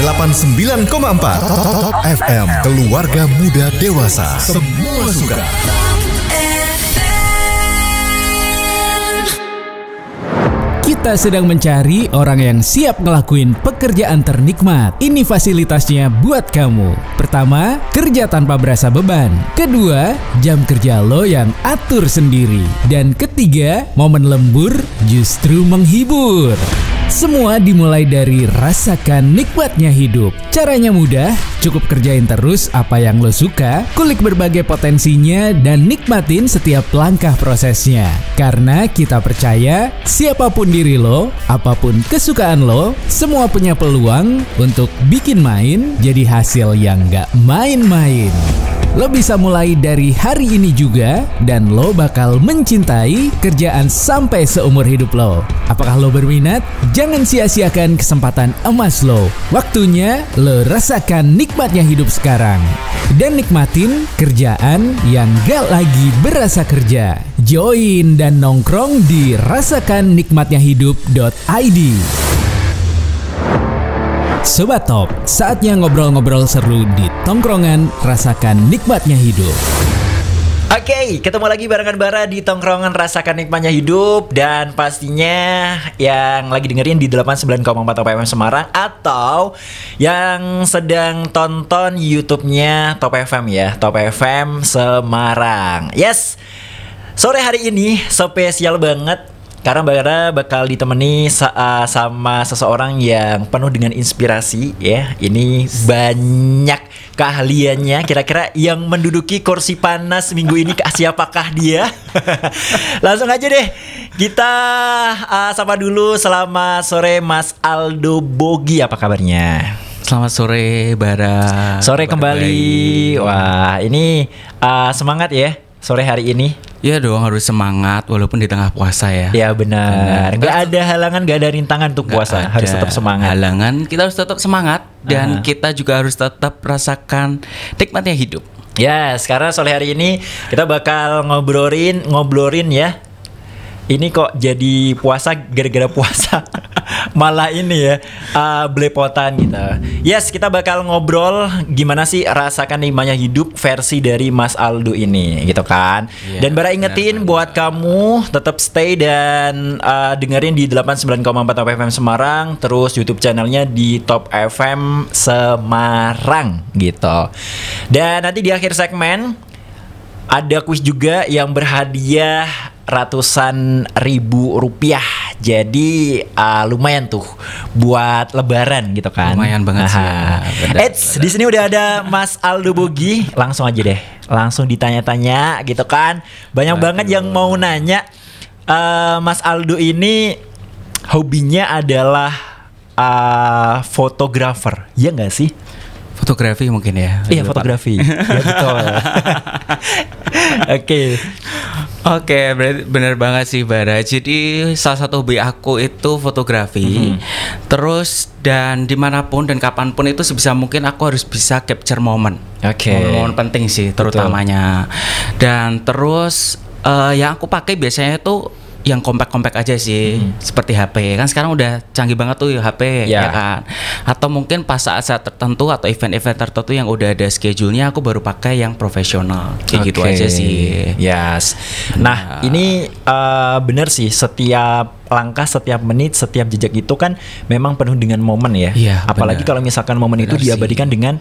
89,4 Top FM, keluarga muda dewasa, semua suka. Kita sedang mencari orang yang siap ngelakuin pekerjaan ternikmat. Ini fasilitasnya buat kamu. Pertama, kerja tanpa berasa beban. Kedua, jam kerja lo yang atur sendiri. Dan ketiga, momen lembur justru menghibur. Semua dimulai dari rasakan nikmatnya hidup. Caranya mudah, cukup kerjain terus apa yang lo suka, kulik berbagai potensinya, dan nikmatin setiap langkah prosesnya. Karena kita percaya, siapapun diri lo, apapun kesukaan lo, semua punya peluang untuk bikin main jadi hasil yang gak main-main. Lo bisa mulai dari hari ini juga, dan lo bakal mencintai kerjaan sampai seumur hidup lo. Apakah lo berminat? Jangan sia-siakan kesempatan emas lo. Waktunya lo rasakan nikmatnya hidup sekarang. Dan nikmatin kerjaan yang gak lagi berasa kerja. Join dan nongkrong di rasakannikmatnyahidup.id. Sobat Top, saatnya ngobrol-ngobrol seru di tongkrongan Rasakan Nikmatnya Hidup. Oke, ketemu lagi barengan Bara di tongkrongan Rasakan Nikmatnya Hidup. Dan pastinya yang lagi dengerin di 89,4 Top FM Semarang, atau yang sedang tonton YouTube-nya Top FM ya, Top FM Semarang. Yes, sore hari ini spesial banget karena Bara bakal ditemani sama seseorang yang penuh dengan inspirasi ya. Ini banyak keahliannya. Kira-kira yang menduduki kursi panas minggu ini siapakah dia? Langsung aja deh kita sapa dulu. Selamat sore Mas Aldo Bogi, apa kabarnya? Selamat sore Bara. Sore kembali. Wah, ini semangat ya sore hari ini. Ya dong, harus semangat walaupun di tengah puasa ya. Ya benar. Gak ada halangan, gak ada rintangan untuk puasa. Harus tetap semangat. Halangan, kita harus tetap semangat. Dan kita juga harus tetap rasakan nikmatnya hidup. Ya, sekarang sore hari ini kita bakal ngobrolin ya. Ini kok jadi puasa gara-gara puasa. Malah ini ya belepotan gitu. Yes, kita bakal ngobrol gimana sih rasakan nikmatnya hidup versi dari Mas Aldo ini gitu kan. Yeah, dan Bara ingetin buat kamu tetap stay dan dengerin di 89,4 Top FM Semarang, terus YouTube channelnya di Top FM Semarang gitu. Dan nanti di akhir segmen ada kuis juga yang berhadiah ratusan ribu rupiah. Jadi lumayan tuh buat lebaran gitu kan. Lumayan banget sih ya. Di sini udah ada Mas Aldo Bogi. Langsung aja deh, langsung ditanya-tanya gitu kan. Banyak banget yang mau nanya. Mas Aldo ini hobinya adalah fotografer, ya nggak sih? Fotografi mungkin ya. Iya, fotografi. Ya betul. Oke, berarti benar banget sih Bara. Jadi salah satu hobi aku itu fotografi. Terus dan dimanapun dan kapanpun itu sebisa mungkin aku harus bisa capture momen. Momen penting sih terutamanya. Dan terus yang aku pakai biasanya itu yang compact aja sih, seperti HP. Kan sekarang udah canggih banget tuh HP ya kan. Atau mungkin pas saat-saat tertentu atau event-event tertentu yang udah ada schedule-nya, aku baru pakai yang profesional. Kayak gitu aja sih. Yes. Nah, ini benar sih, setiap langkah, setiap menit, setiap jejak itu kan memang penuh dengan momen ya. Apalagi kalau misalkan momen itu diabadikan dengan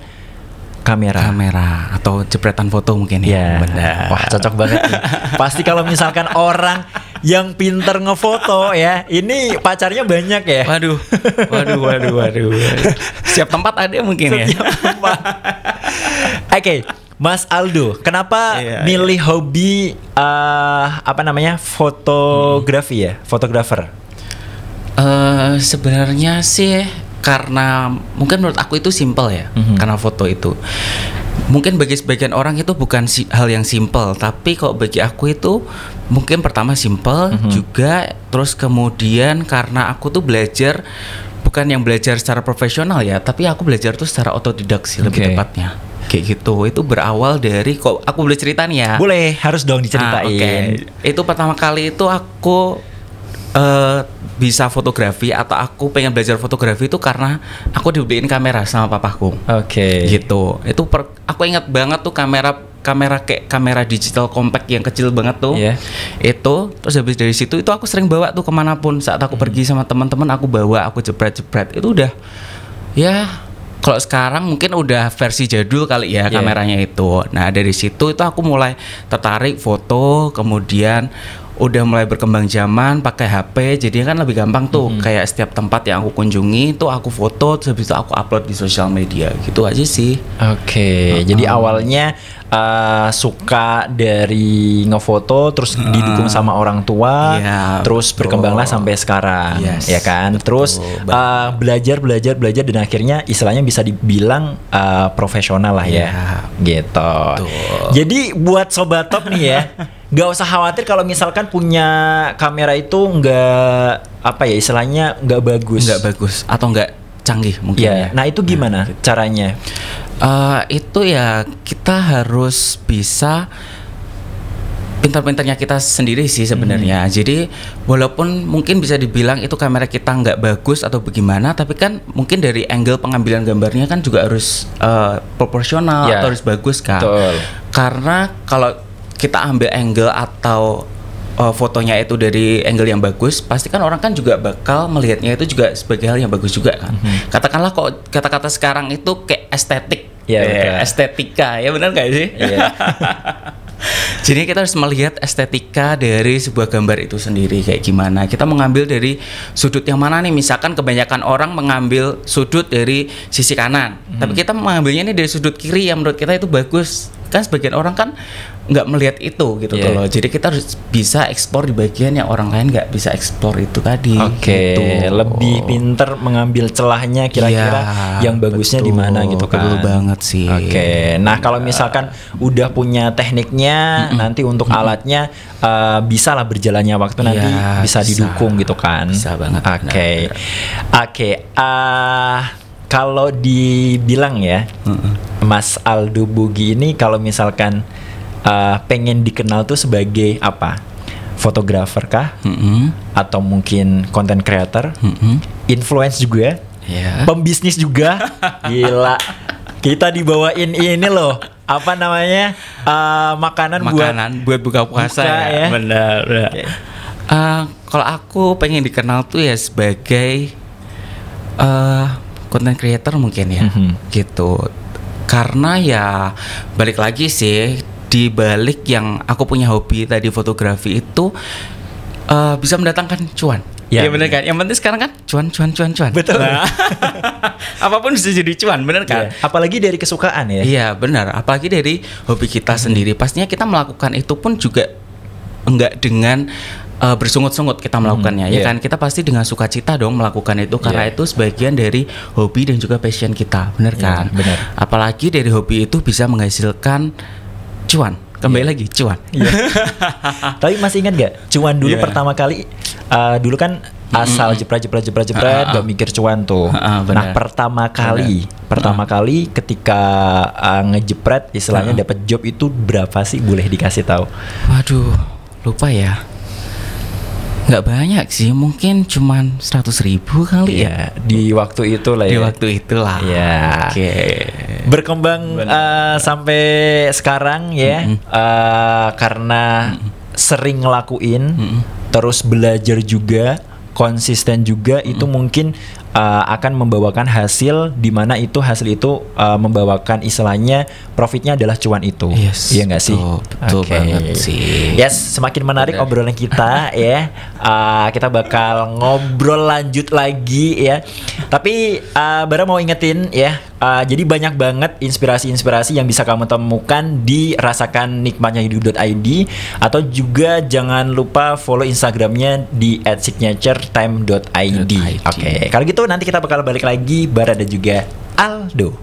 kamera atau jepretan foto mungkin ya. Benar. Wah, cocok banget nih. Pasti kalau misalkan orang yang pinter ngefoto ya, ini pacarnya banyak ya. Waduh. Setiap tempat ada mungkin ya. Oke, Mas Aldo, kenapa milih hobi fotografi ya, fotografer? Sebenarnya sih karena mungkin menurut aku itu simple ya. Karena foto itu mungkin bagi sebagian orang itu bukan hal yang simple, tapi kok bagi aku itu mungkin pertama simple juga. Terus kemudian karena aku tuh belajar, bukan yang belajar secara profesional ya, tapi aku belajar tuh secara otodidak sih lebih tepatnya. Kayak gitu. Itu berawal dari, kok aku boleh cerita nih ya? Boleh, harus dong diceritain. Itu pertama kali itu aku bisa fotografi atau aku pengen belajar fotografi itu karena aku dibeliin kamera sama papaku. Oke. Gitu. Aku ingat banget tuh kamera kayak kamera digital compact yang kecil banget tuh. Iya. Itu terus habis dari situ itu aku sering bawa tuh kemanapun saat aku pergi sama teman-teman, aku bawa, aku jepret itu udah ya. Kalau sekarang mungkin udah versi jadul kali ya kameranya itu. Nah dari situ itu aku mulai tertarik foto, kemudian udah mulai berkembang zaman pakai HP, jadi kan lebih gampang tuh. Kayak setiap tempat yang aku kunjungi itu aku foto, terus habis itu aku upload di sosial media, gitu aja sih. Oke, jadi awalnya suka dari ngefoto, terus didukung sama orang tua, terus berkembanglah sampai sekarang, ya kan. Terus belajar dan akhirnya istilahnya bisa dibilang profesional lah ya, gitu. Jadi buat Sobat Top nih ya, gak usah khawatir kalau misalkan punya kamera itu nggak apa ya istilahnya nggak bagus atau nggak canggih mungkin ya. Nah itu gimana caranya? Itu ya kita harus bisa pintar-pintarnya kita sendiri sih sebenarnya. Jadi walaupun mungkin bisa dibilang itu kamera kita nggak bagus atau bagaimana, tapi kan mungkin dari angle pengambilan gambarnya kan juga harus proporsional atau harus bagus kan. Betul. Karena kalau kita ambil angle atau fotonya itu dari angle yang bagus, pasti kan orang kan juga bakal melihatnya itu juga sebagai hal yang bagus juga kan. Katakanlah kok kata-kata sekarang itu kayak estetik, estetika, ya benar nggak sih? Jadi kita harus melihat estetika dari sebuah gambar itu sendiri kayak gimana. Kita mengambil dari sudut yang mana nih? Misalkan kebanyakan orang mengambil sudut dari sisi kanan, tapi kita mengambilnya ini dari sudut kiri yang menurut kita itu bagus. Kan sebagian orang kan nggak melihat itu gitu loh. Jadi kita harus bisa eksplor di bagian yang orang lain nggak bisa eksplor itu tadi. Oke, gitu. Lebih pinter mengambil celahnya kira-kira yang bagusnya di mana gitu kan. Betul banget sih. Oke, nah kalau misalkan udah punya tekniknya, nanti untuk alatnya bisa lah berjalannya waktu nanti bisa didukung gitu kan. Bisa banget. Oke. Kalau dibilang ya, Mas Aldo Bogi ini kalau misalkan pengen dikenal tuh sebagai apa? Fotografer kah? Atau mungkin content creator? Influence juga? Pembisnis juga? Gila. Kita dibawain ini loh. Apa namanya? Makanan buat buka puasa ya. Benar. Kalau aku pengen dikenal tuh ya sebagai content creator mungkin ya, gitu. Karena ya balik lagi sih, di balik yang aku punya hobi tadi fotografi itu bisa mendatangkan cuan. Ya benar kan. Yang penting sekarang kan cuan. Betul. Nah, apapun bisa jadi cuan, benar kan? Apalagi dari kesukaan ya. Iya benar. Apalagi dari hobi kita sendiri. Pastinya kita melakukan itu pun juga enggak dengan bersungut-sungut kita melakukannya, ya kan? Kita pasti dengan sukacita dong melakukan itu karena itu sebagian dari hobi dan juga passion kita, benar kan? Benar. Apalagi dari hobi itu bisa menghasilkan cuan, kembali lagi cuan. Tapi masih ingat gak cuan dulu pertama kali? Dulu kan asal jepret, gak mikir cuan tuh. Nah pertama kali ketika ngejepret, istilahnya dapat job itu berapa sih? Boleh dikasih tahu? Waduh, lupa ya. Nggak banyak sih, mungkin cuman 100.000 kali ya. Di waktu itu lah ya. Di waktu itulah. Ya. Oke. Berkembang sampai sekarang ya, karena sering ngelakuin, terus belajar juga, konsisten juga, itu mungkin akan membawakan hasil di mana itu hasil itu membawakan istilahnya profitnya adalah cuan itu. Iya nggak sih? Betul banget sih. Yes, semakin menarik obrolan kita ya. Kita bakal ngobrol lanjut lagi ya. Tapi Bara mau ingetin ya. Jadi banyak banget inspirasi-inspirasi yang bisa kamu temukan di rasakannikmatnyahidup.id, atau juga jangan lupa follow Instagramnya di @signaturetime.id. Oke, kalau gitu nanti kita bakal balik lagi Bara dan juga Aldo.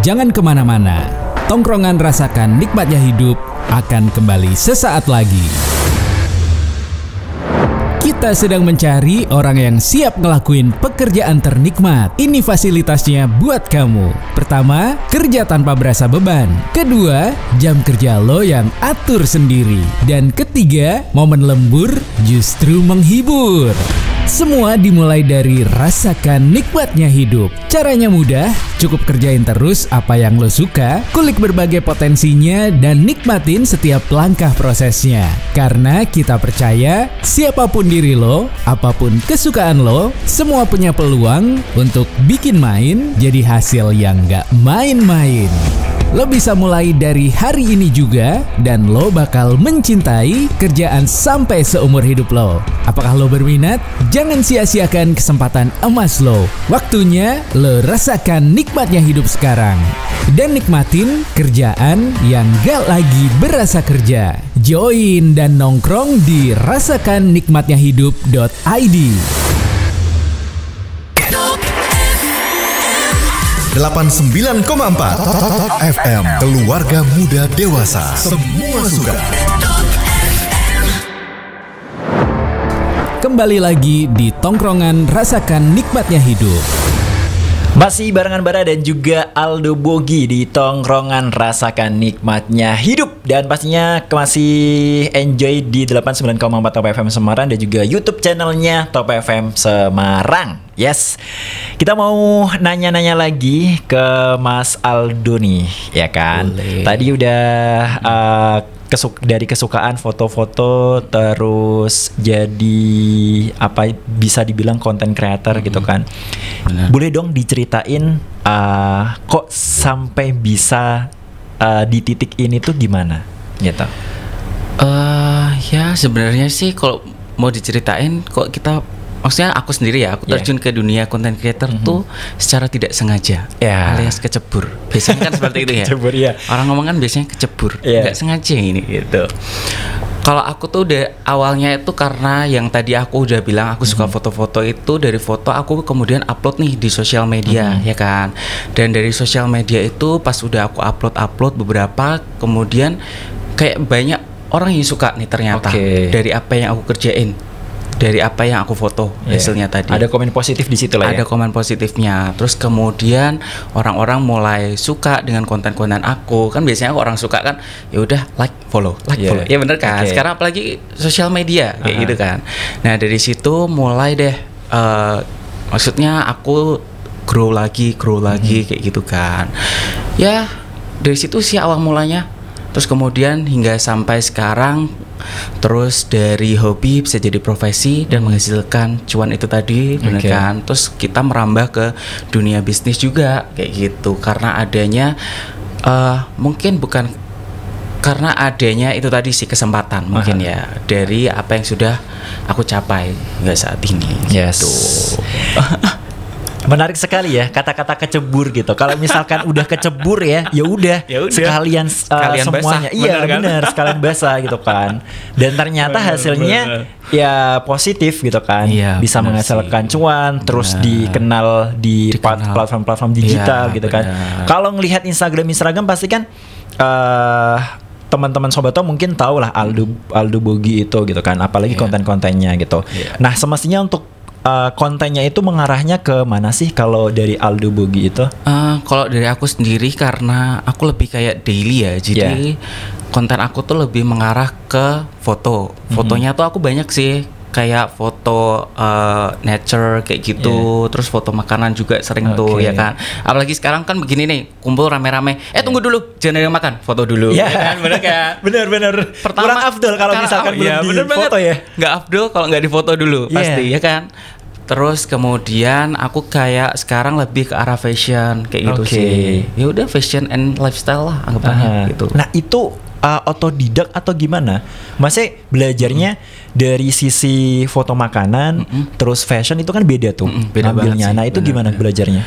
Jangan kemana-mana, tongkrongan Rasakan Nikmatnya Hidup akan kembali sesaat lagi. Kita sedang mencari orang yang siap ngelakuin pekerjaan ternikmat. Ini fasilitasnya buat kamu. Pertama, kerja tanpa berasa beban. Kedua, jam kerja lo yang atur sendiri. Dan ketiga, momen lembur justru menghibur. Semua dimulai dari rasakan nikmatnya hidup. Caranya mudah, cukup kerjain terus apa yang lo suka, kulik berbagai potensinya, dan nikmatin setiap langkah prosesnya. Karena kita percaya, siapapun diri lo, apapun kesukaan lo, semua punya peluang untuk bikin main jadi hasil yang gak main-main. Lo bisa mulai dari hari ini juga, dan lo bakal mencintai kerjaan sampai seumur hidup lo. Apakah lo berminat? Jangan sia-siakan kesempatan emas lo. Waktunya lo rasakan nikmatnya hidup sekarang. Dan nikmatin kerjaan yang gak lagi berasa kerja. Join dan nongkrong di rasakannikmatnyahidup.id. 89,4 FM Keluarga Muda Dewasa. Semua suka. Kembali lagi di tongkrongan Rasakan Nikmatnya Hidup. Masih barengan Bara dan juga Aldo Bogi di tongkrongan Rasakan Nikmatnya Hidup. Dan pastinya masih enjoy di 89,4 Top FM Semarang dan juga YouTube channelnya Top FM Semarang. Yes, kita mau nanya-nanya lagi ke Mas Aldo nih, ya kan? Boleh. Tadi udah dari kesukaan foto-foto terus jadi apa bisa dibilang content creator gitu kan. Benar. Boleh dong diceritain kok sampai bisa di titik ini tuh gimana gitu? Ya sebenarnya sih kalau mau diceritain kok kita, maksudnya aku sendiri ya, aku terjun ke dunia content creator tuh secara tidak sengaja, alias kecebur. Biasanya kan seperti itu ya. Kecebur, ya. Orang ngomong kan biasanya kecebur, nggak sengaja ini gitu. Kalau aku tuh udah awalnya itu karena yang tadi aku udah bilang aku suka foto-foto itu, dari foto aku kemudian upload nih di sosial media, ya kan. Dan dari sosial media itu pas udah aku upload beberapa, kemudian kayak banyak orang yang suka nih ternyata dari apa yang aku kerjain, dari apa yang aku foto hasilnya tadi. Ada komen positif di situ lah ya. Ada komen positifnya. Terus kemudian orang-orang mulai suka dengan konten-konten aku. Kan biasanya orang suka kan ya udah like, follow. Ya bener kan? Sekarang apalagi sosial media kayak gitu kan. Nah, dari situ mulai deh maksudnya aku grow lagi kayak gitu kan. Ya, dari situ sih awal mulanya. Terus kemudian hingga sampai sekarang, terus dari hobi bisa jadi profesi dan menghasilkan cuan itu tadi, benar kan? Terus kita merambah ke dunia bisnis juga kayak gitu, karena adanya mungkin bukan karena adanya itu tadi sih kesempatan mungkin ya dari apa yang sudah aku capai hingga saat ini. Gitu. Menarik sekali ya kata-kata kecebur gitu. Kalau misalkan udah kecebur ya udah sekalian semuanya. Basah, iya benar, sekalian basah gitu kan. Dan ternyata hasilnya ya positif gitu kan. Bisa menghasilkan cuan, terus dikenal di platform-platform digital gitu kan. Kalau ngelihat Instagram pasti kan teman-teman Sobato mungkin tahu lah Aldo Bogi itu gitu kan. Apalagi konten-kontennya gitu. Nah, semestinya untuk kontennya itu mengarahnya ke mana sih kalau dari Aldo Bogi itu? Kalau dari aku sendiri karena aku lebih kayak daily ya, jadi konten aku tuh lebih mengarah ke foto. Fotonya tuh aku banyak sih, kayak foto nature kayak gitu, terus foto makanan juga sering tuh ya kan. Apalagi sekarang kan begini nih, kumpul rame-rame. Tunggu dulu, jangan ada yang makan, foto dulu. Ya kan, bener kan? Bener. Pertama, kurang afdol kalau misalkan belum di foto ya. Nggak afdol kalau nggak difoto dulu pasti ya kan. Terus kemudian aku kayak sekarang lebih ke arah fashion kayak gitu sih. Ya udah fashion and lifestyle lah anggapannya gitu. Nah, itu otodidak atau gimana? Masih belajarnya dari sisi foto makanan, terus fashion itu kan beda tuh. Beda ambilnya. Nah, itu gimana belajarnya?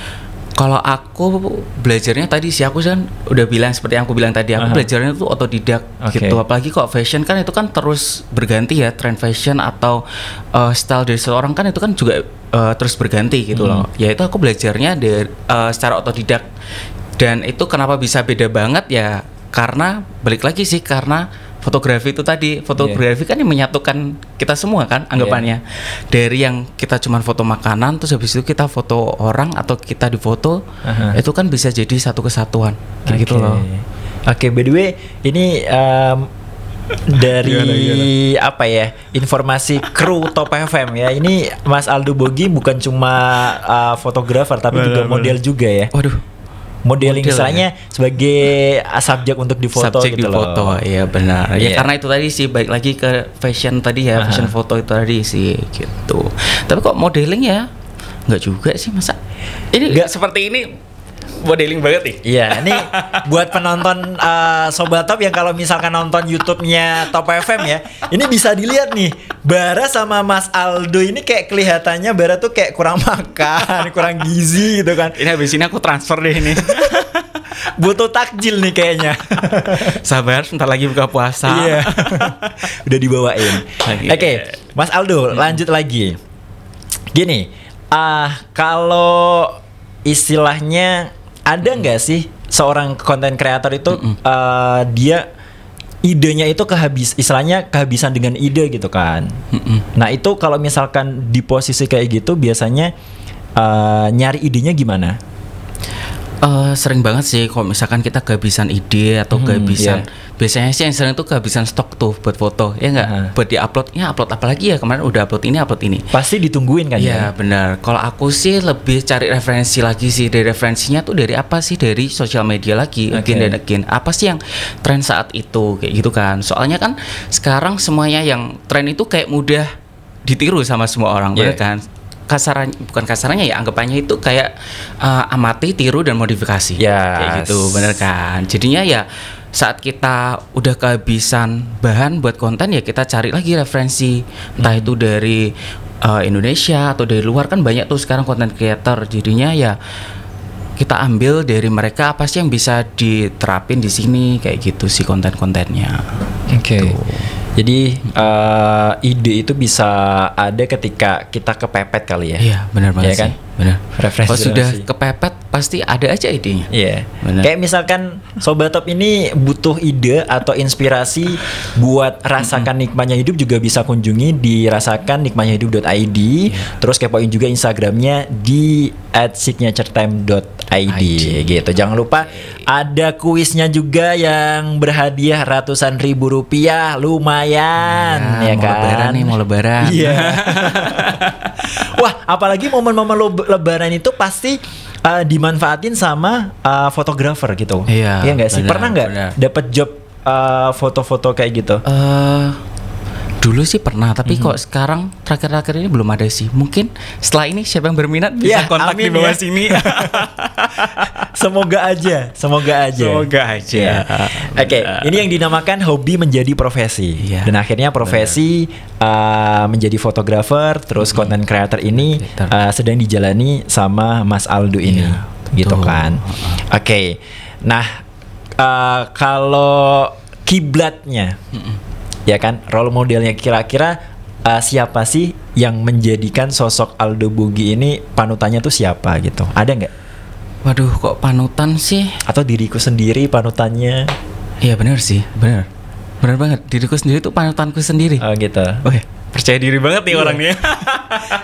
Kalau aku belajarnya tadi sih aku kan udah bilang seperti yang aku bilang tadi, aku belajarnya tuh otodidak gitu. Apalagi kok fashion kan itu kan terus berganti ya, trend fashion atau style dari seseorang kan itu kan juga terus berganti gitu loh. Ya itu aku belajarnya secara otodidak. Dan itu kenapa bisa beda banget ya? Karena balik lagi sih karena fotografi itu tadi. Fotografi kan yang menyatukan kita semua kan anggapannya. Dari yang kita cuman foto makanan, terus habis itu kita foto orang atau kita difoto, itu kan bisa jadi satu kesatuan kayak gitu loh. Oke, by the way, ini dari apa ya, informasi kru Top FM ya, ini Mas Aldo Bogi bukan cuma fotografer tapi juga model juga ya. Waduh, modeling model, istilahnya sebagai subjek untuk difoto subjek gitu difoto, loh. iya benar. Ya Iya. karena itu tadi sih, baik lagi ke fashion tadi ya, fashion foto itu tadi sih gitu. Tapi kok modeling ya nggak juga sih, masa ini Nggak. seperti ini modeling banget nih. Iya, ini buat penonton Sobat Top yang kalau misalkan nonton YouTube-nya Top FM ya, ini bisa dilihat nih, Bara sama Mas Aldo ini kayak kelihatannya Bara tuh kayak kurang makan, kurang gizi gitu kan. Ini habis ini aku transfer deh ini. Butuh takjil nih kayaknya. Sabar, sebentar lagi buka puasa. Iya. Udah dibawain. Oke. Oke, Mas Aldo, lanjut lagi. Gini, kalau istilahnya ada nggak sih seorang content creator itu dia idenya itu istilahnya kehabisan dengan ide gitu kan. Nah itu kalau misalkan di posisi kayak gitu biasanya nyari idenya gimana? Sering banget sih kalau misalkan kita kehabisan ide atau kehabisan, biasanya sih yang sering tuh kehabisan stok tuh buat foto, ya nggak? Buat diupload, ya upload apa lagi ya, kemarin udah upload ini. Pasti ditungguin kan ya? Benar. Kalau aku sih lebih cari referensi lagi sih, dari referensinya tuh dari apa sih, dari sosial media lagi, again dan again. Apa sih yang tren saat itu kayak gitu kan? Soalnya kan sekarang semuanya yang tren itu kayak mudah ditiru sama semua orang, benar kan? Bukan kasarannya ya, anggapannya itu kayak amati, tiru dan modifikasi. Kayak gitu, bener kan? Jadinya ya saat kita udah kehabisan bahan buat konten, ya kita cari lagi referensi, entah itu dari Indonesia atau dari luar, kan banyak tuh sekarang konten creator. Jadinya ya kita ambil dari mereka apa sih yang bisa diterapin di sini, kayak gitu sih konten-kontennya. Oke. Jadi ide itu bisa ada ketika kita kepepet kali ya. Iya, benar banget ya kan? sih. Benar. Referensi. Kalau sudah kepepet pasti ada aja idenya. Iya. Benar. Kayak misalkan Sobat Top ini butuh ide atau inspirasi buat rasakan nikmatnya hidup, juga bisa kunjungi di rasakannikmatnyahidup.id. Terus kepoin juga Instagramnya di @signaturetime.id gitu. Jangan lupa ada kuisnya juga yang berhadiah ratusan ribu rupiah, lumayan ya mau kan. lebaran nih, mau lebaran. Iya. Wah, apalagi momen-momen lebaran itu pasti dimanfaatin sama fotografer gitu. Iya, nggak sih? benar, Pernah nggak benar. dapat job foto-foto kayak gitu? Dulu sih pernah, tapi kok sekarang terakhir-terakhir ini belum ada sih. Mungkin setelah ini siapa yang berminat bisa Ya, kontak di amin bawah ya. sini. Semoga aja. Semoga aja. Ya. Oke, ini yang dinamakan hobi menjadi profesi. Iya, Dan akhirnya profesi menjadi fotografer, terus content creator ini sedang dijalani sama Mas Aldo ini, gitu betul. kan? Oke, nah kalau kiblatnya, ya kan, role modelnya kira-kira siapa sih yang menjadikan sosok Aldo Bogi ini panutannya tuh siapa gitu? Ada nggak? Waduh, kok panutan sih? Atau diriku sendiri panutannya? Iya benar sih, benar banget. Diriku sendiri tuh panutanku sendiri. Oh gitu. Wih, percaya diri banget nih orangnya.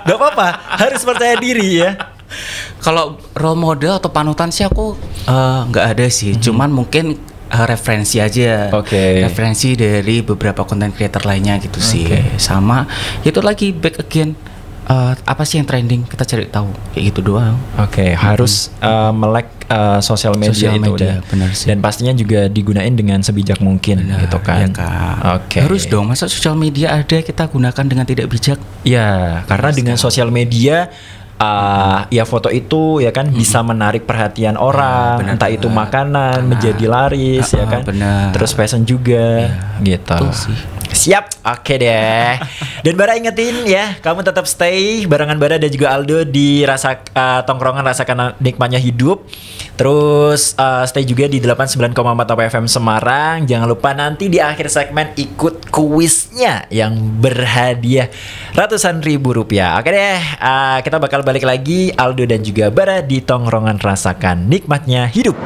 Gak apa-apa, harus percaya diri ya. Kalau role model atau panutan sih aku nggak ada sih. Cuman mungkin referensi aja. Oke. Referensi dari beberapa content creator lainnya gitu sih. Sama itu lagi back again. Apa sih yang trending, kita cari tahu, kayak gitu doang. Oke, harus melek sosial media itu udah. Benar sih. Dan pastinya juga digunain dengan sebijak mungkin gitu kan. Iya, Kak. Oke. Harus dong, masa sosial media ada kita gunakan dengan tidak bijak? Ya, karena dengan sosial media ya foto itu ya kan bisa menarik perhatian orang, benar entah itu banget. makanan menjadi laris ya kan. Benar. Terus fashion juga gitu. Betul sih. Siap, oke deh. Dan Bara ingetin ya, kamu tetap stay barengan Bara dan juga Aldo di tongkrongan rasakan nikmatnya hidup. Terus stay juga di 89,4 Top FM Semarang. Jangan lupa nanti di akhir segmen ikut kuisnya yang berhadiah ratusan ribu rupiah. Oke deh, kita bakal balik lagi Aldo dan juga Bara di tongkrongan rasakan nikmatnya hidup.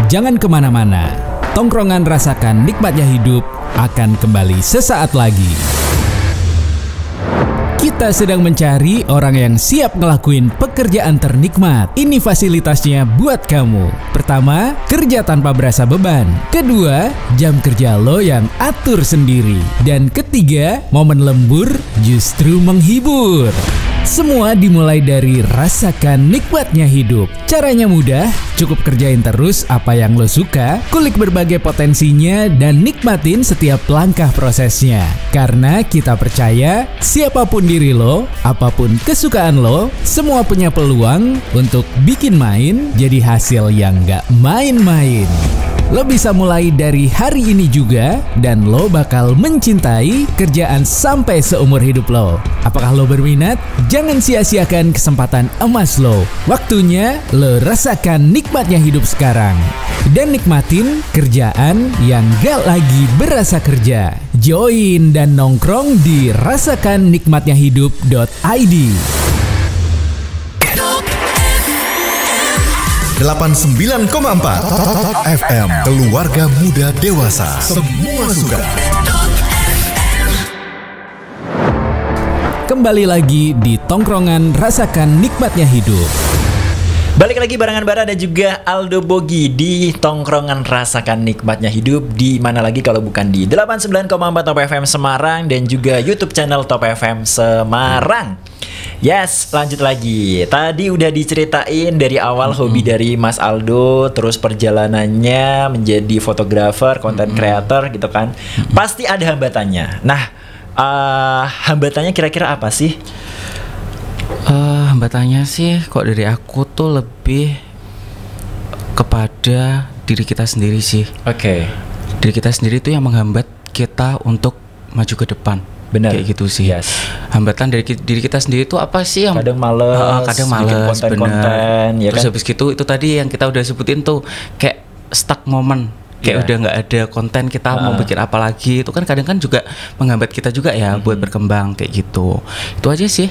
Jangan kemana-mana, Tongkrongan Rasakan Nikmatnya Hidup akan kembali sesaat lagi. Kita sedang mencari orang yang siap ngelakuin pekerjaan ternikmat. Ini fasilitasnya buat kamu. Pertama, kerja tanpa berasa beban. Kedua, jam kerja lo yang atur sendiri. Dan ketiga, momen lembur justru menghibur. Semua dimulai dari rasakan nikmatnya hidup. Caranya mudah, cukup kerjain terus apa yang lo suka, kulik berbagai potensinya, dan nikmatin setiap langkah prosesnya. Karena kita percaya, siapapun diri lo, apapun kesukaan lo, semua punya peluang untuk bikin main jadi hasil yang gak main-main. Lo bisa mulai dari hari ini juga, dan lo bakal mencintai kerjaan sampai seumur hidup lo. Apakah lo berminat? Jangan sia-siakan kesempatan emas lo. Waktunya lo rasakan nikmatnya hidup sekarang. Dan nikmatin kerjaan yang gak lagi berasa kerja. Join dan nongkrong di rasakannikmatnyahidup.id. 89,4 FM Keluarga Muda Dewasa. Semua suka. Kembali lagi di Tongkrongan Rasakan Nikmatnya Hidup. Balik lagi barengan Bara dan juga Aldo Bogi di Tongkrongan Rasakan Nikmatnya Hidup. Di mana lagi kalau bukan di 89,4 Top FM Semarang dan juga YouTube channel Top FM Semarang. Yes, lanjut lagi. Tadi udah diceritain dari awal hobi dari Mas Aldo, terus perjalanannya menjadi fotografer, content creator gitu kan. Pasti ada hambatannya. Nah, hambatannya kira-kira apa sih? Hambatannya sih kok dari aku tuh lebih kepada diri kita sendiri sih. Oke. Diri kita sendiri tuh yang menghambat kita untuk maju ke depan. Benar. Kayak gitu sih. Yes. Hambatan dari diri kita sendiri itu apa sih yang kadang males bikin konten-konten, ya terus kan? habis gitu itu tadi yang kita udah sebutin tuh kayak stuck moment. Kayak udah nggak ada konten, kita mau bikin apa lagi. Itu kan kadang kan juga menghambat kita juga ya buat berkembang kayak gitu. Itu aja sih.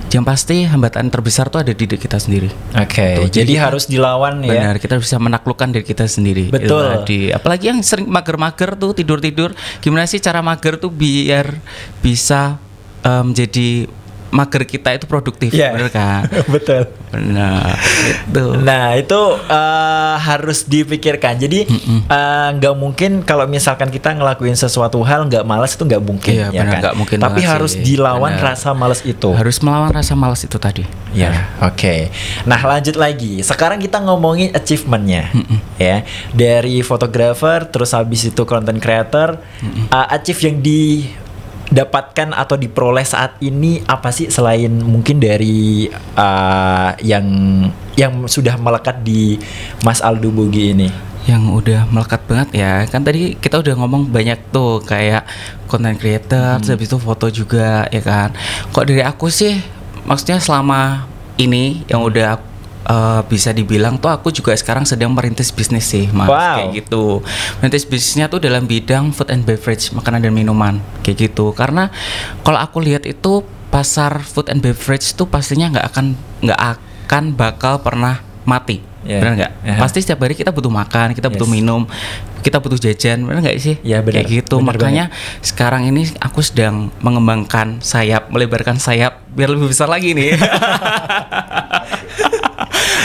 Yang pasti hambatan terbesar tuh ada di diri kita sendiri. Oke, jadi harus dilawan ya. Benar, kita bisa menaklukkan diri kita sendiri. Betul. Apalagi yang sering mager-mager tuh, tidur-tidur. Gimana sih cara mager tuh biar bisa menjadi mager kita itu produktif, bener kan? Betul. Benar. Itu. Nah itu harus dipikirkan. Jadi nggak mungkin kalau misalkan kita ngelakuin sesuatu hal nggak malas itu nggak mungkin, iya, ya bener, kan? nggak mungkin. Tapi harus dilawan rasa malas itu. Harus melawan rasa malas itu tadi. Ya, oke. Nah lanjut lagi. Sekarang kita ngomongin achievementnya, ya. Dari fotografer, terus habis itu content creator, achieve yang dapatkan atau diperoleh saat ini apa sih selain mungkin dari yang sudah melekat di Mas Aldo Bogi ini? Yang udah melekat banget ya, kan tadi kita udah ngomong banyak tuh kayak content creator, terus habis itu foto juga ya kan. Kok dari aku sih, maksudnya selama ini yang udah bisa dibilang tuh aku juga sekarang sedang merintis bisnis sih Mas. Kayak gitu. Merintis bisnisnya tuh dalam bidang food and beverage, makanan dan minuman kayak gitu. Karena kalau aku lihat itu pasar food and beverage tuh pastinya nggak akan bakal pernah mati. Benar nggak? Pasti setiap hari kita butuh makan, kita butuh minum, kita butuh jajan, benar nggak sih? Ya, benar. Kayak gitu. Benar makanya banget. sekarang ini aku sedang mengembangkan sayap, melebarkan sayap biar lebih besar lagi nih.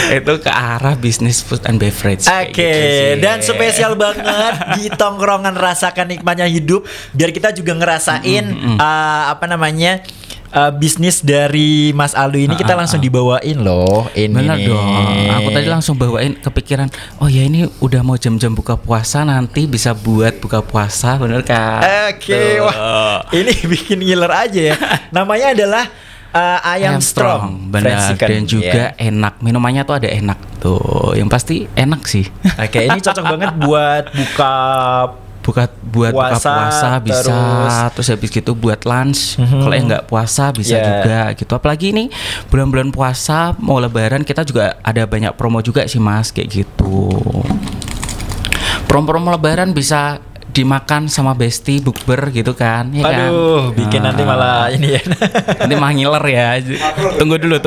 Itu ke arah bisnis food and beverage. Oke, dan spesial banget di Tongkrongan Rasakan Nikmatnya Hidup, biar kita juga ngerasain bisnis dari Mas Aldo ini kita langsung dibawain loh. Ini bener nih. dong. Aku tadi langsung bawain kepikiran. Oh ya ini udah mau jam-jam buka puasa, nanti bisa buat buka puasa, bener kan? Oke, wah, ini bikin ngiler aja ya. Namanya adalah ayam strong, benar, dan juga enak. Minumannya tuh ada enak tuh, yang pasti enak sih. Oke, ini cocok banget buat buka puasa bisa, terus habis gitu buat lunch. Kalau yang nggak puasa bisa juga gitu. Apalagi ini bulan-bulan puasa mau lebaran, kita juga ada banyak promo juga sih Mas, kayak gitu. Promo-promo lebaran bisa dimakan sama bestie bukber gitu kan, ya kan? Aduh, bikin nanti malah ini ya. Nanti malah ngiler ya. Tunggu dulu.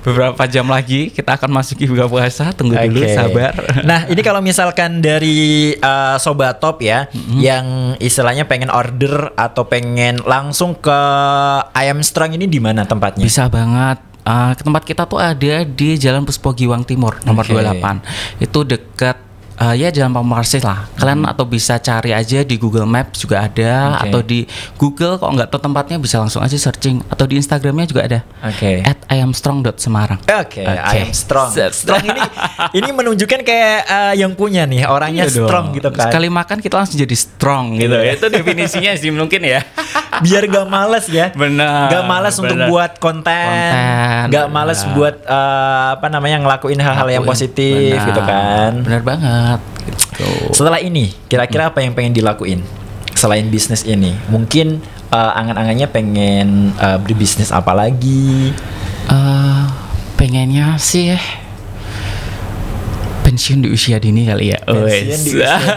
Beberapa jam lagi kita akan masuki buka puasa. Tunggu dulu, sabar. Nah, ini kalau misalkan dari Sobat Top ya, yang istilahnya pengen order atau pengen langsung ke Ayam Strong ini di mana tempatnya? Bisa banget. Tempat kita tuh ada di Jalan Puspogiwang Timur nomor 28. Itu dekat ya Jalan Pamuarsis lah. Kalian atau bisa cari aja di Google Maps juga ada, atau di Google kalau nggak tahu tempatnya bisa langsung aja searching, atau di Instagramnya juga ada. @ayamstrong.semarang. Ayam Strong. Strong ini menunjukkan kayak yang punya nih orangnya strong gitu kan. Sekali makan kita langsung jadi strong gitu. Itu definisinya sih mungkin ya. Biar gak males ya. Benar. Gak males untuk buat konten. Gak males buat ngelakuin hal-hal yang positif gitu kan. Benar banget. Gitu. Setelah ini kira-kira apa yang pengen dilakuin selain bisnis ini? Mungkin angan-angannya pengen berbisnis apa lagi? Pengennya sih pensiun di usia dini kali ya. Pensiun di usia dini.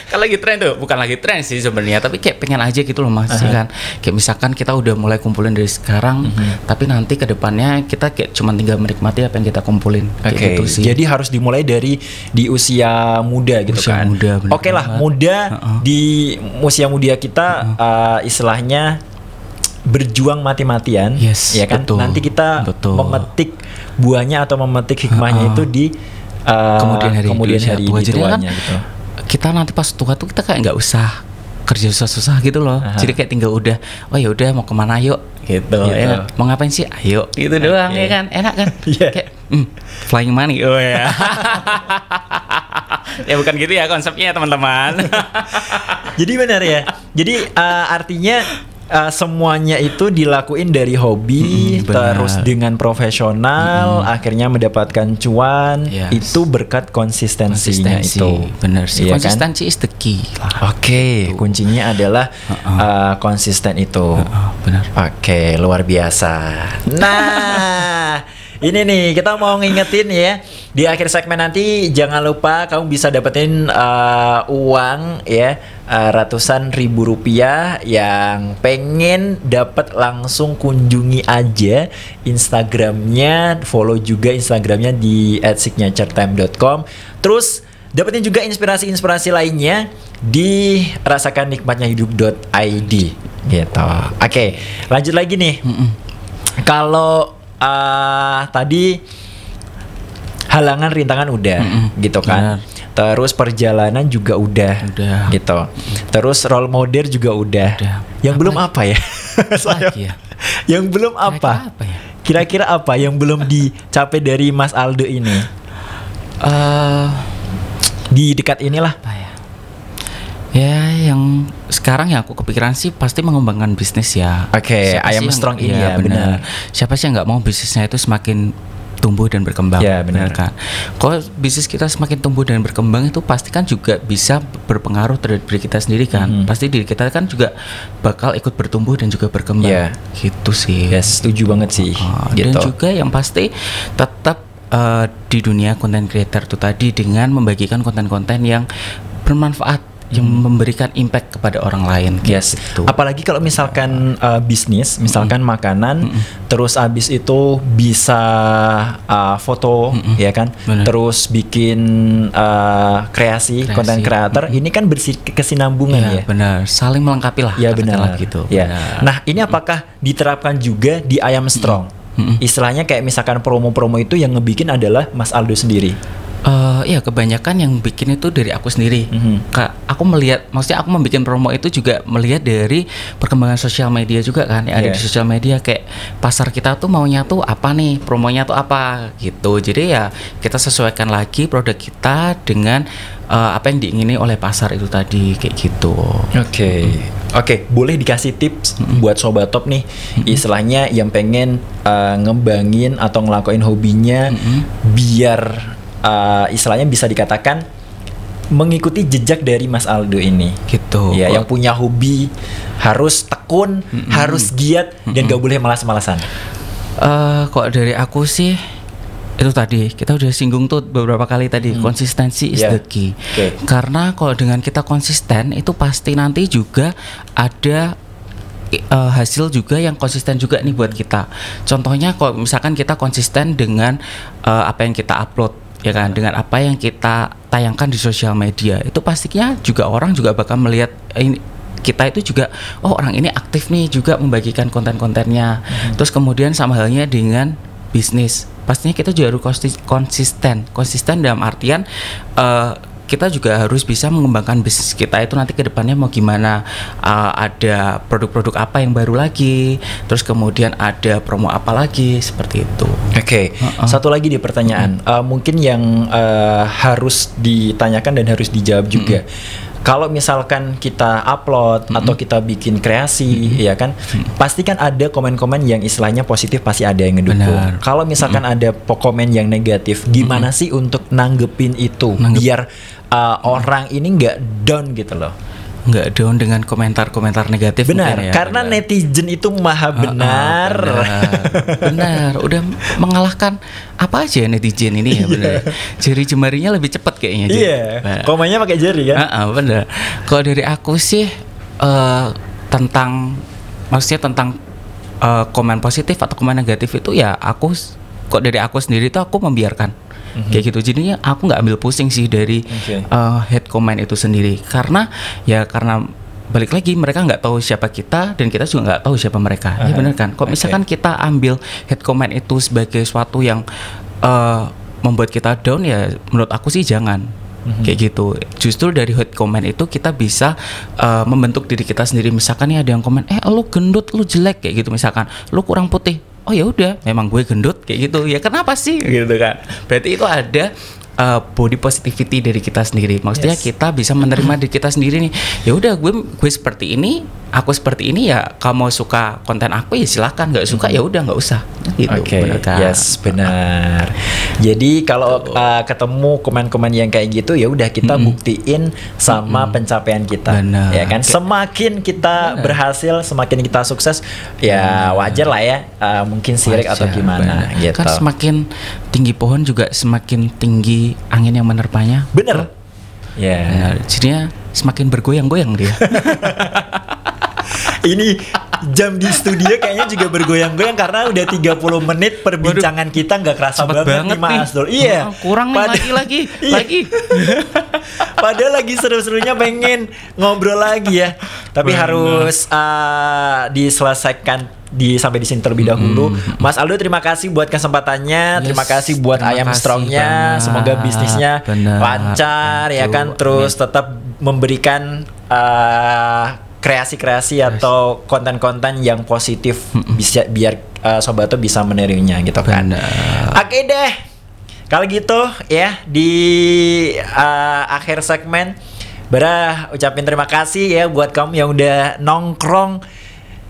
Kan lagi tren tuh, bukan lagi tren sih sebenarnya, tapi kayak pengen aja gitu loh Mas, kan. Kayak misalkan kita udah mulai kumpulin dari sekarang, tapi nanti ke depannya kita kayak cuma tinggal menikmati apa yang kita kumpulin. Gitu sih. Jadi harus dimulai dari di usia muda gitu usia kan. Oke lah, muda di usia muda kita istilahnya berjuang mati-matian, ya kan. Betul, nanti kita memetik buahnya atau memetik hikmahnya itu di kemudian hari di tuanya gitu. Kita nanti pas tua tuh kita kayak nggak usah kerja susah-susah gitu loh. Jadi kayak tinggal udah, oh ya udah mau kemana yuk gitu. Ya, mau ngapain sih? Ayo gitu doang ya kan. Enak kan? Kayak flying money. Oh ya. Ya bukan gitu ya konsepnya teman-teman. Jadi benar ya. Jadi artinya semuanya itu dilakuin dari hobi terus dengan profesional akhirnya mendapatkan cuan. Itu berkat konsistensinya itu. Benar sih, iya konsistensi kan? Is the key lah. Kuncinya adalah konsisten itu. Benar. Luar biasa. Nah, ini nih kita mau ngingetin ya, di akhir segmen nanti jangan lupa kamu bisa dapetin uang ya, ratusan ribu rupiah. Yang pengen dapat langsung kunjungi aja Instagramnya, follow juga Instagramnya di @signaturetime.com. Terus dapetin juga inspirasi-inspirasi lainnya di rasakannikmatnyahidup.id gitu. Lanjut lagi nih. Kalau tadi halangan rintangan udah gitu kan. Terus perjalanan juga udah. Gitu. Terus role model juga udah. Yang belum apa ya? Yang belum apa? Kira-kira apa yang belum dicapai dari Mas Aldo ini? Di dekat inilah. Ya, yang sekarang ya aku kepikiran sih pasti mengembangkan bisnis ya. Ayam Strong ini ya benar. Siapa sih yang nggak mau bisnisnya itu semakin tumbuh dan berkembang? Ya benar kan. Kalau bisnis kita semakin tumbuh dan berkembang itu pasti kan juga bisa berpengaruh terhadap diri kita sendiri kan. Pasti diri kita kan juga bakal ikut bertumbuh dan juga berkembang. Gitu sih. Setuju banget sih. Dan juga yang pasti tetap di dunia content creator itu tadi dengan membagikan konten-konten yang bermanfaat, yang memberikan impact kepada orang lain. Gitu. Apalagi kalau misalkan bisnis, misalkan makanan, terus abis itu bisa foto, ya kan, terus bikin kreasi konten creator, ini kan berkesinambungan ya. Benar, saling melengkapi lah. Ya benar. Gitu. Nah ini apakah diterapkan juga di Ayam Strong? Istilahnya kayak misalkan promo-promo itu yang ngebikin adalah Mas Aldo sendiri. Ya kebanyakan yang bikin itu dari aku sendiri. Aku melihat, maksudnya aku membuat promo itu juga melihat dari perkembangan sosial media juga kan. Yang ada di sosial media kayak pasar kita tuh maunya tuh apa nih, promonya tuh apa gitu. Jadi ya kita sesuaikan lagi produk kita dengan apa yang diingini oleh pasar itu tadi kayak gitu. Oke, boleh dikasih tips buat Sobat Top nih, istilahnya yang pengen ngembangin atau ngelakuin hobinya biar istilahnya bisa dikatakan mengikuti jejak dari Mas Aldo ini gitu. Ya, yang punya hobi harus tekun, harus giat dan gak boleh malas-malasan. Kok dari aku sih itu tadi kita udah singgung tuh beberapa kali tadi, konsistensi is the key. Karena kalau dengan kita konsisten itu pasti nanti juga ada hasil juga yang konsisten juga nih buat kita. Contohnya kalau misalkan kita konsisten dengan apa yang kita upload, ya kan, dengan apa yang kita tayangkan di sosial media, itu pastinya juga orang juga bakal melihat ini, kita itu juga, oh orang ini aktif nih juga membagikan konten-kontennya. Terus kemudian sama halnya dengan bisnis, pastinya kita juga harus konsisten dalam artian kita juga harus bisa mengembangkan bisnis kita itu nanti ke depannya mau gimana, ada produk-produk apa yang baru lagi, terus kemudian ada promo apa lagi, seperti itu. Oke. Satu lagi di pertanyaan, mungkin yang harus ditanyakan dan harus dijawab juga. Kalau misalkan kita upload atau kita bikin kreasi, ya kan, pasti kan ada komen-komen yang istilahnya positif, pasti ada yang ngedukung. Kalau misalkan ada komen yang negatif, gimana sih untuk nanggepin itu biar orang ini nggak down gitu loh? Nggak down dengan komentar-komentar negatif. Benar, ya, karena netizen itu maha benar. Benar, udah mengalahkan apa aja netizen ini ya, benar. Jari jemarinya lebih cepat kayaknya. Iya, komennya pakai jari kan? Benar. Kalau dari aku sih maksudnya tentang komen positif atau komen negatif itu ya kok dari aku sendiri tuh aku membiarkan. Kayak gitu, jadinya aku nggak ambil pusing sih dari hate comment itu sendiri, karena balik lagi mereka nggak tahu siapa kita dan kita juga nggak tahu siapa mereka. Ya benar kan, kok misalkan kita ambil hate comment itu sebagai suatu yang membuat kita down, ya menurut aku sih jangan. Kayak gitu, justru dari hate comment itu kita bisa membentuk diri kita sendiri. Misalkan nih ada yang komen, lu gendut, lu jelek, kayak gitu, misalkan lu kurang putih, oh ya udah, memang gue gendut, kayak gitu ya, kenapa sih gitu kan. Berarti itu ada body positivity dari kita sendiri. Maksudnya kita bisa menerima diri kita sendiri nih. Ya udah, gue seperti ini, aku seperti ini, ya kamu suka konten aku ya silakan, nggak suka ya udah nggak usah. Gitu. Benar kan? Yes, benar. Jadi kalau ketemu komen-komen yang kayak gitu, ya udah kita buktiin sama pencapaian kita. Benar. Ya kan? Semakin kita berhasil, semakin kita sukses, ya wajar lah ya. Mungkin sirik atau gimana gitu. Kan semakin tinggi pohon juga semakin tinggi angin yang menerpanya. Bener. Ya. Benar. Jadinya semakin bergoyang-goyang dia. Ini jam di studio kayaknya juga bergoyang-goyang karena udah 30 menit perbincangan kita nggak kerasa banget nih Mas Dul. Iya. Kurang nih lagi. Padahal lagi seru-serunya pengen ngobrol lagi ya. Tapi harus diselesaikan sampai di sini terlebih dahulu. Mas Aldo, terima kasih buat kesempatannya, terima kasih buat ayam strongnya. Semoga bisnisnya lancar ya kan, terus tetap memberikan kreasi-kreasi atau konten-konten yang positif bisa biar sobat tuh bisa menerimanya gitu kan. Oke deh, kalau gitu ya di akhir segmen Bara ucapin terima kasih ya buat kamu yang udah nongkrong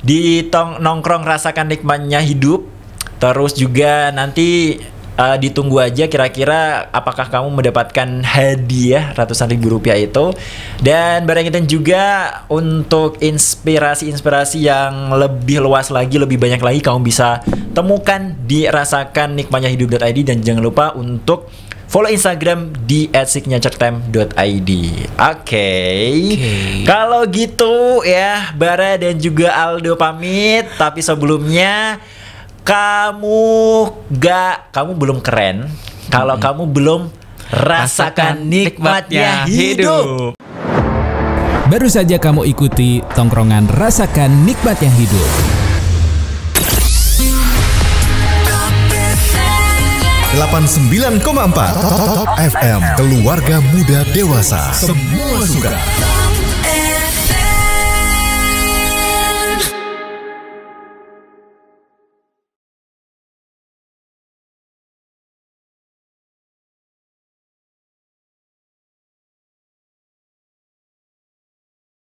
di nongkrong rasakan nikmatnya hidup. Terus juga nanti ditunggu aja kira-kira apakah kamu mendapatkan hadiah ratusan ribu rupiah itu. Dan barangkali juga untuk inspirasi-inspirasi yang lebih luas lagi, lebih banyak lagi, kamu bisa temukan di rasakannikmatnyahidup.id. Dan jangan lupa untuk follow Instagram di @signaturetime.id. Oke. Kalau gitu ya, Bara dan juga Aldo pamit. Tapi sebelumnya, kamu belum keren kalau kamu belum rasakan nikmatnya hidup. Baru saja kamu ikuti tongkrongan Rasakan Nikmatnya Hidup. .4 FM, keluarga muda dewasa, semua suka.